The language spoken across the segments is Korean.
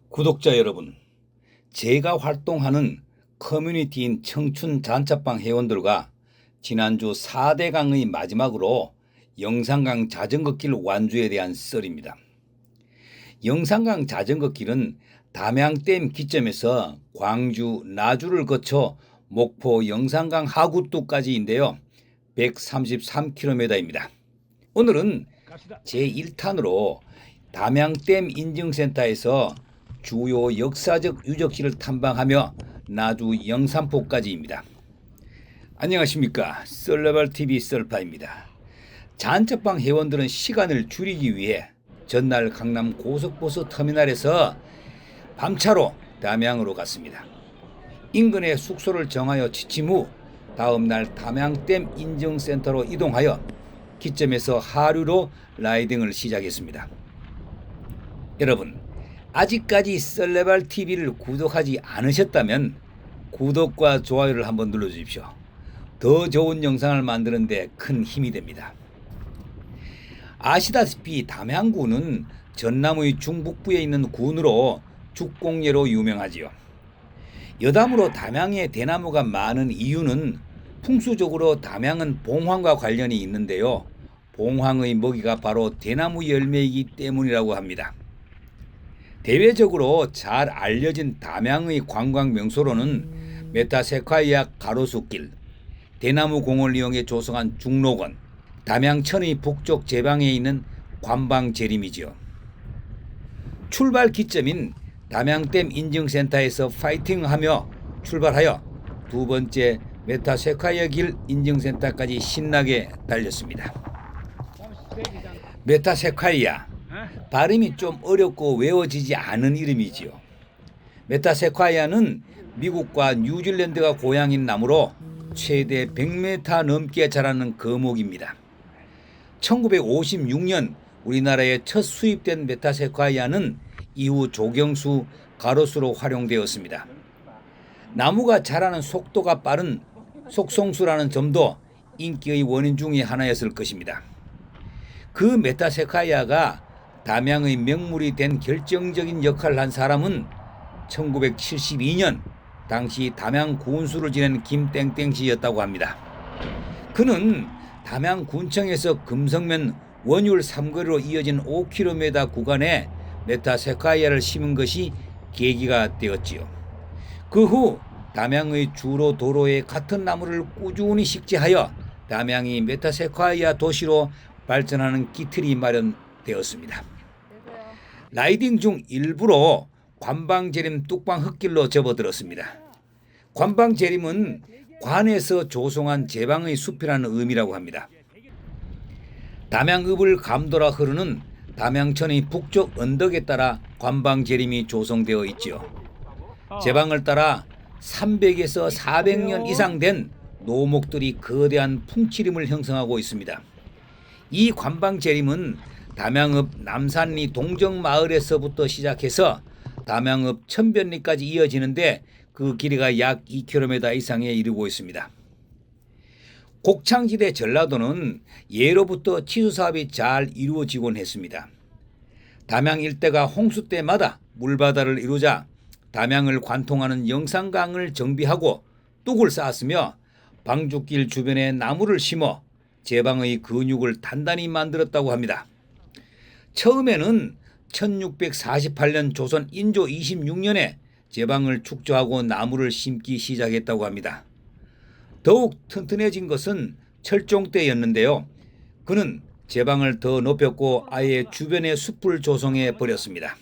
구독자 여러분, 제가 활동하는 커뮤니티인 청춘 단짝방 회원들과 지난주 4대강의 마지막으로 영산강 자전거길 완주에 대한 썰입니다. 영산강 자전거길은 담양댐 기점에서 광주, 나주를 거쳐 목포 영산강 하구뚝까지인데요. 133km입니다. 오늘은 제1탄으로 담양댐 인증센터에서 주요 역사적 유적지를 탐방하며 나주 영산포까지입니다. 안녕하십니까, 썰레발TV 썰파입니다. 잔짝방 회원들은 시간을 줄이기 위해 전날 강남 고속버스 터미널에서 밤차로 담양으로 갔습니다. 인근에 숙소를 정하여 지침 후 다음날 담양댐 인증센터로 이동하여 기점에서 하류로 라이딩을 시작했습니다. 여러분, 아직까지 썰레발TV를 구독하지 않으셨다면 구독과 좋아요를 한번 눌러주십시오. 더 좋은 영상을 만드는 데 큰 힘이 됩니다. 아시다시피 담양군은 전남의 중북부에 있는 군으로 죽공예로 유명하지요. 여담으로 담양에 대나무가 많은 이유는 풍수적으로 담양은 봉황과 관련이 있는데요. 봉황의 먹이가 바로 대나무 열매이기 때문이라고 합니다. 대외적으로 잘 알려진 담양의 관광 명소로는 메타세콰이아 가로수길, 대나무 공원을 이용해 조성한 중록원, 담양천의 북쪽 제방에 있는 관방재림이지요. 출발 기점인 담양댐 인증센터에서 파이팅하며 출발하여 두 번째 메타세콰이아 길 인증센터까지 신나게 달렸습니다. 메타세콰이아, 발음이 좀 어렵고 외워지지 않은 이름이지요. 메타세콰이아는 미국과 뉴질랜드가 고향인 나무로 최대 100m 넘게 자라는 거목입니다. 1956년 우리나라에 첫 수입된 메타세콰이아는 이후 조경수, 가로수로 활용되었습니다. 나무가 자라는 속도가 빠른 속성수라는 점도 인기의 원인 중의 하나였을 것입니다. 그 메타세콰이아가 담양의 명물이 된 결정적인 역할을 한 사람은 1972년 당시 담양 군수를 지낸 김땡땡 씨였다고 합니다. 그는 담양 군청에서 금성면 원율 삼거리로 이어진 5km 구간에 메타세콰이아를 심은 것이 계기가 되었지요. 그 후 담양의 주로 도로에 같은 나무를 꾸준히 식재하여 담양이 메타세콰이아 도시로 발전하는 기틀이 마련되었습니다. 라이딩 중 일부러 관방재림 뚝방 흙길로 접어들었습니다. 관방재림은 관에서 조성한 제방의 숲이라는 의미라고 합니다. 담양읍을 감돌아 흐르는 담양천의 북쪽 언덕에 따라 관방재림이 조성되어 있지요. 제방을 따라 300에서 400년 이상 된 노목들이 거대한 풍치림을 형성하고 있습니다. 이 관방재림은 담양읍 남산리 동정마을에서부터 시작해서 담양읍 천변리까지 이어지는데 그 길이가 약 2km 이상에 이르고 있습니다. 곡창지대 전라도는 예로부터 치수사업이 잘 이루어지곤 했습니다. 담양 일대가 홍수 때마다 물바다를 이루자 담양을 관통하는 영산강을 정비하고 뚝을 쌓았으며 방죽길 주변에 나무를 심어 제방의 근육을 단단히 만들었다고 합니다. 처음에는 1648년 조선 인조 26년에 제방을 축조하고 나무를 심기 시작했다고 합니다. 더욱 튼튼해진 것은 철종 때였는데요. 그는 제방을 더 높였고 아예 주변에 숲을 조성해 버렸습니다.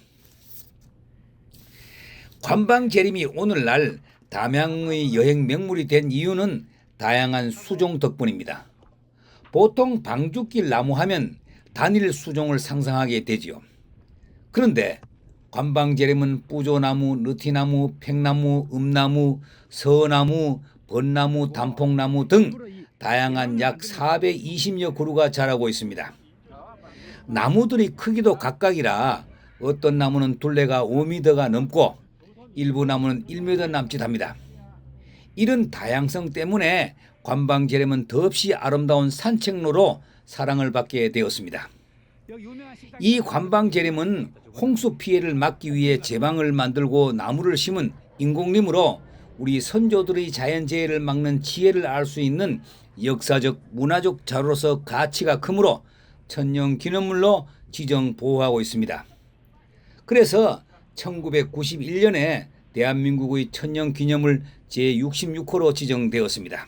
관방재림이 오늘날 담양의 여행 명물이 된 이유는 다양한 수종 덕분입니다. 보통 방죽길 나무 하면 단일 수종을 상상하게 되지요. 그런데 관방재림은 뿌조나무, 느티나무, 팽나무, 음나무, 서나무, 벚나무, 단풍나무 등 다양한 약 420여 그루가 자라고 있습니다. 나무들이 크기도 각각이라 어떤 나무는 둘레가 5m가 넘고 일부 나무는 1m 남짓합니다. 이런 다양성 때문에 관방재림은 더없이 아름다운 산책로로 사랑을 받게 되었습니다. 이 관방 재림은 홍수 피해를 막기 위해 제방을 만들고 나무를 심은 인공림으로 우리 선조들의 자연재해를 막는 지혜를 알 수 있는 역사적 문화적 자료로서 가치가 크므로 천년기념물로 지정 보호하고 있습니다. 그래서 1991년에 대한민국의 천년기념물 제66호로 지정되었습니다.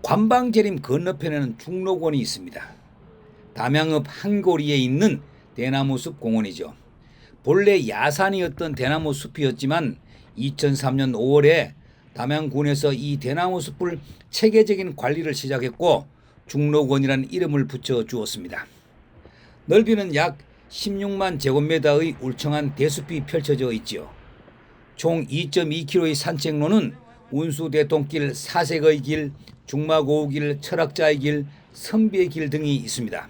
관방재림 건너편에는 중록원이 있습니다. 담양읍 한고리에 있는 대나무숲 공원이죠. 본래 야산이었던 대나무 숲이었지만 2003년 5월에 담양군에서 이 대나무 숲을 체계적인 관리를 시작했고 중록원이라는 이름을 붙여 주었습니다. 넓이는 약 16만 제곱미터의 울창한 대숲이 펼쳐져 있지요. 총 2.2km의 산책로는 운수대통길, 사색의 길, 중마고우길, 철학자의 길, 선비의 길 등이 있습니다.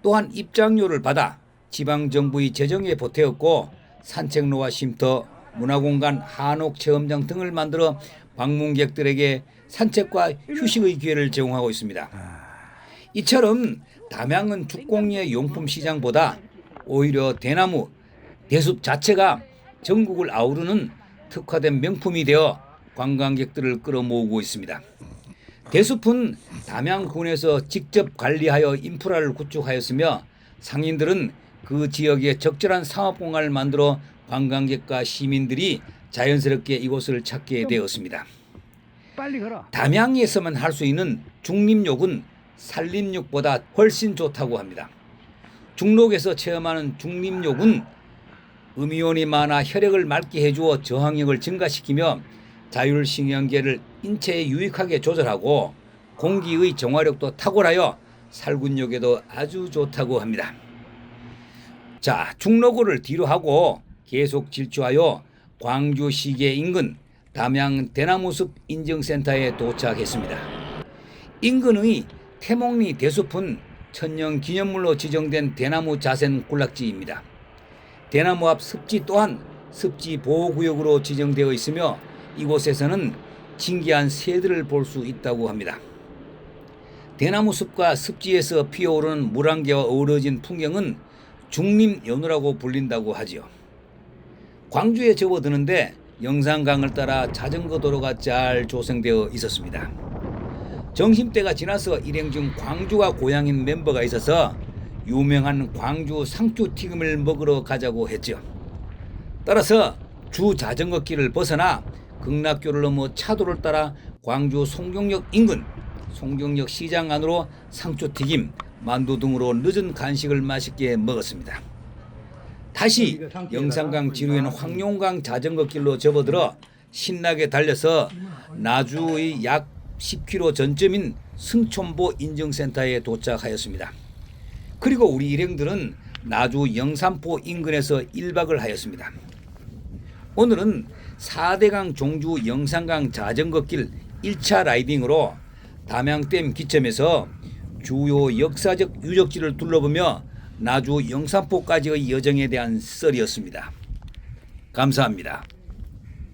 또한 입장료를 받아 지방정부의 재정에 보태었고 산책로와 쉼터, 문화공간, 한옥체험장 등을 만들어 방문객들에게 산책과 휴식의 기회를 제공하고 있습니다. 이처럼 담양은 축공예 용품 시장보다 오히려 대나무, 대숲 자체가 전국을 아우르는 특화된 명품이 되어 관광객들을 끌어모으고 있습니다. 대숲은 담양군에서 직접 관리하여 인프라를 구축하였으며 상인들은 그 지역에 적절한 상업공간을 만들어 관광객과 시민들이 자연스럽게 이곳을 찾게 되었습니다. 담양에서만 할 수 있는 중림욕은 산림욕보다 훨씬 좋다고 합니다. 중록에서 체험하는 중림욕은 음이온이 많아 혈액을 맑게 해주어 저항력을 증가시키며 자율신경계를 인체에 유익하게 조절하고 공기의 정화력도 탁월하여 살균력에도 아주 좋다고 합니다. 자, 중록을 뒤로 하고 계속 질주하여 광주시계 인근 담양 대나무숲 인증센터에 도착했습니다. 인근의 태몽리 대숲은 천년기념물로 지정된 대나무 자센 군락지입니다. 대나무 앞 습지 또한 습지보호구역으로 지정되어 있으며 이곳에서는 신기한 새들을 볼 수 있다고 합니다. 대나무 숲과 습지에서 피어오르는 물안개와 어우러진 풍경은 중림연호라고 불린다고 하지요. 광주에 접어드는데 영산강을 따라 자전거 도로가 잘 조성되어 있었습니다. 점심때가 지나서 일행 중 광주가 고향인 멤버가 있어서 유명한 광주 상추튀김을 먹으러 가자고 했죠. 따라서 주 자전거길을 벗어나 극락교를 넘어 차도를 따라 광주 송정역 인근 송정역 시장 안으로 상추튀김, 만두 등으로 늦은 간식을 맛있게 먹었습니다. 다시 영산강 지류에는 황룡강 자전거길로 접어들어 신나게 달려서 나주의 약 10km 전점인 승촌보 인증센터에 도착하였습니다. 그리고 우리 일행들은 나주 영산포 인근에서 1박을 하였습니다. 오늘은 4대강 종주 영산강 자전거길 1차 라이딩으로 담양댐 기점에서 주요 역사적 유적지를 둘러보며 나주 영산포까지의 여정에 대한 썰이었습니다. 감사합니다.